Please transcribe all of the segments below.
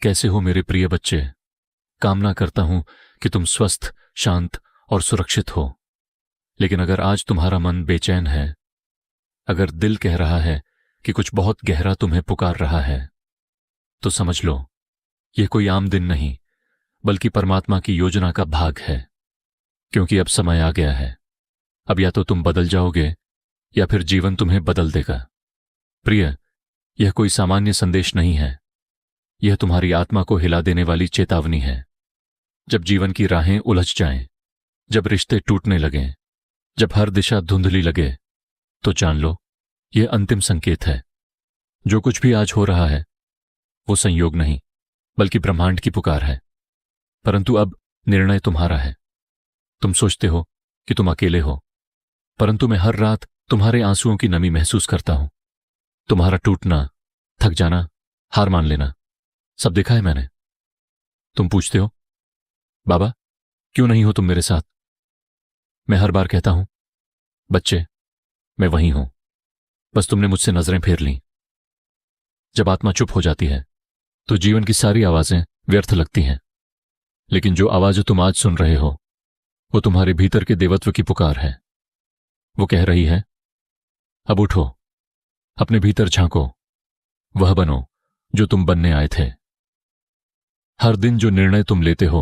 कैसे हो मेरे प्रिय बच्चे? कामना करता हूं कि तुम स्वस्थ, शांत और सुरक्षित हो। लेकिन अगर आज तुम्हारा मन बेचैन है, अगर दिल कह रहा है कि कुछ बहुत गहरा तुम्हें पुकार रहा है, तो समझ लो यह कोई आम दिन नहीं, बल्कि परमात्मा की योजना का भाग है। क्योंकि अब समय आ गया है। अब या तो तुम बदल जाओगे या फिर जीवन तुम्हें बदल देगा। प्रिय, यह कोई सामान्य संदेश नहीं है। यह तुम्हारी आत्मा को हिला देने वाली चेतावनी है। जब जीवन की राहें उलझ जाएं, जब रिश्ते टूटने लगें, जब हर दिशा धुंधली लगे, तो जान लो यह अंतिम संकेत है। जो कुछ भी आज हो रहा है वो संयोग नहीं, बल्कि ब्रह्मांड की पुकार है। परंतु अब निर्णय तुम्हारा है। तुम सोचते हो कि तुम अकेले हो, परंतु मैं हर रात तुम्हारे आंसुओं की नमी महसूस करता हूं। तुम्हारा टूटना, थक जाना, हार मान लेना, सब देखा है मैंने। तुम पूछते हो, बाबा क्यों नहीं हो तुम मेरे साथ? मैं हर बार कहता हूं, बच्चे मैं वहीं हूं, बस तुमने मुझसे नजरें फेर लीं। जब आत्मा चुप हो जाती है तो जीवन की सारी आवाजें व्यर्थ लगती हैं। लेकिन जो आवाज तुम आज सुन रहे हो वो तुम्हारे भीतर के देवत्व की पुकार है। वो कह रही है, अब उठो, अपने भीतर झांको, वह बनो जो तुम बनने आए थे। हर दिन जो निर्णय तुम लेते हो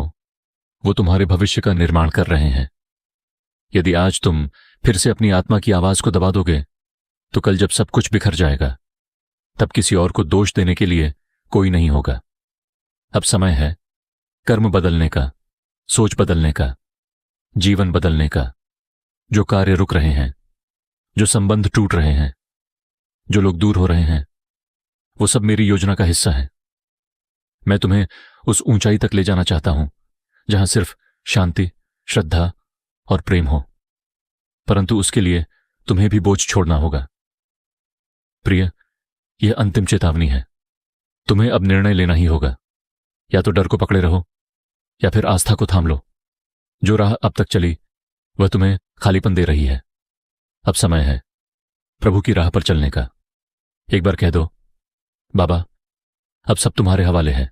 वो तुम्हारे भविष्य का निर्माण कर रहे हैं। यदि आज तुम फिर से अपनी आत्मा की आवाज को दबा दोगे तो कल जब सब कुछ बिखर जाएगा तब किसी और को दोष देने के लिए कोई नहीं होगा। अब समय है कर्म बदलने का, सोच बदलने का, जीवन बदलने का। जो कार्य रुक रहे हैं, जो संबंध टूट रहे हैं, जो लोग दूर हो रहे हैं, वो सब मेरी योजना का हिस्सा है। मैं तुम्हें उस ऊंचाई तक ले जाना चाहता हूं जहां सिर्फ शांति, श्रद्धा और प्रेम हो। परंतु उसके लिए तुम्हें भी बोझ छोड़ना होगा। प्रिय, यह अंतिम चेतावनी है। तुम्हें अब निर्णय लेना ही होगा। या तो डर को पकड़े रहो या फिर आस्था को थाम लो। जो राह अब तक चली वह तुम्हें खालीपन दे रही है। अब समय है प्रभु की राह पर चलने का। एक बार कह दो, बाबा अब सब तुम्हारे हवाले है।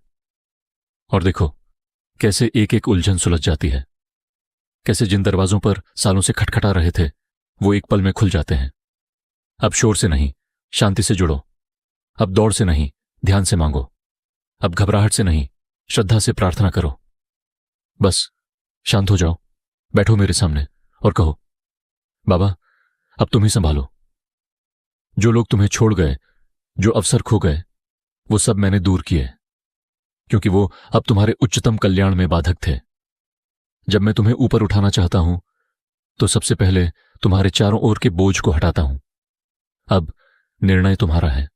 और देखो कैसे एक एक उलझन सुलझ जाती है। कैसे जिन दरवाजों पर सालों से खटखटा रहे थे वो एक पल में खुल जाते हैं। अब शोर से नहीं, शांति से जुड़ो। अब दौड़ से नहीं, ध्यान से मांगो। अब घबराहट से नहीं, श्रद्धा से प्रार्थना करो। बस शांत हो जाओ, बैठो मेरे सामने और कहो, बाबा अब तुम ही संभालो। जो लोग तुम्हें छोड़ गए, जो अवसर खो गए, वो सब मैंने दूर किए, क्योंकि वो अब तुम्हारे उच्चतम कल्याण में बाधक थे। जब मैं तुम्हें ऊपर उठाना चाहता हूं तो सबसे पहले तुम्हारे चारों ओर के बोझ को हटाता हूं। अब निर्णय तुम्हारा है।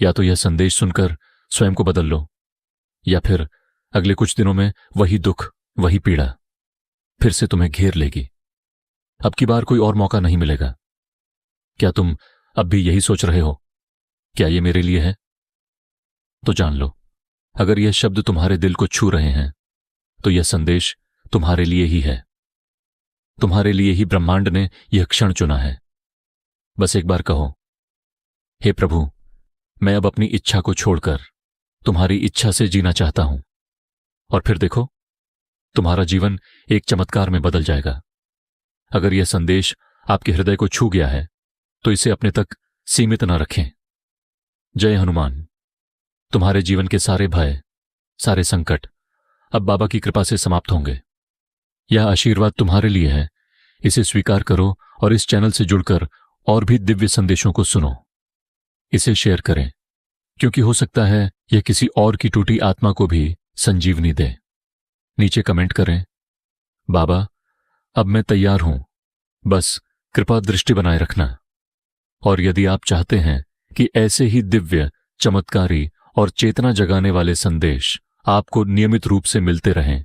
या तो यह संदेश सुनकर स्वयं को बदल लो, या फिर अगले कुछ दिनों में वही दुख, वही पीड़ा फिर से तुम्हें घेर लेगी। अब की बार कोई और मौका नहीं मिलेगा। क्या तुम अब भी यही सोच रहे हो, क्या ये मेरे लिए है? तो जान लो, अगर यह शब्द तुम्हारे दिल को छू रहे हैं तो यह संदेश तुम्हारे लिए ही है। तुम्हारे लिए ही ब्रह्मांड ने यह क्षण चुना है। बस एक बार कहो, हे प्रभु, मैं अब अपनी इच्छा को छोड़कर तुम्हारी इच्छा से जीना चाहता हूं। और फिर देखो, तुम्हारा जीवन एक चमत्कार में बदल जाएगा। अगर यह संदेश आपके हृदय को छू गया है तो इसे अपने तक सीमित न रखें। जय हनुमान। तुम्हारे जीवन के सारे भय, सारे संकट अब बाबा की कृपा से समाप्त होंगे। यह आशीर्वाद तुम्हारे लिए है। इसे स्वीकार करो और इस चैनल से जुड़कर और भी दिव्य संदेशों को सुनो। इसे शेयर करें, क्योंकि हो सकता है यह किसी और की टूटी आत्मा को भी संजीवनी दे। नीचे कमेंट करें, बाबा अब मैं तैयार हूं, बस कृपा दृष्टि बनाए रखना। और यदि आप चाहते हैं कि ऐसे ही दिव्य, चमत्कारी और चेतना जगाने वाले संदेश आपको नियमित रूप से मिलते रहें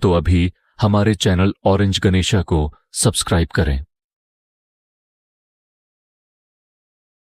तो अभी हमारे चैनल ऑरेंज गणेशा को सब्सक्राइब करें।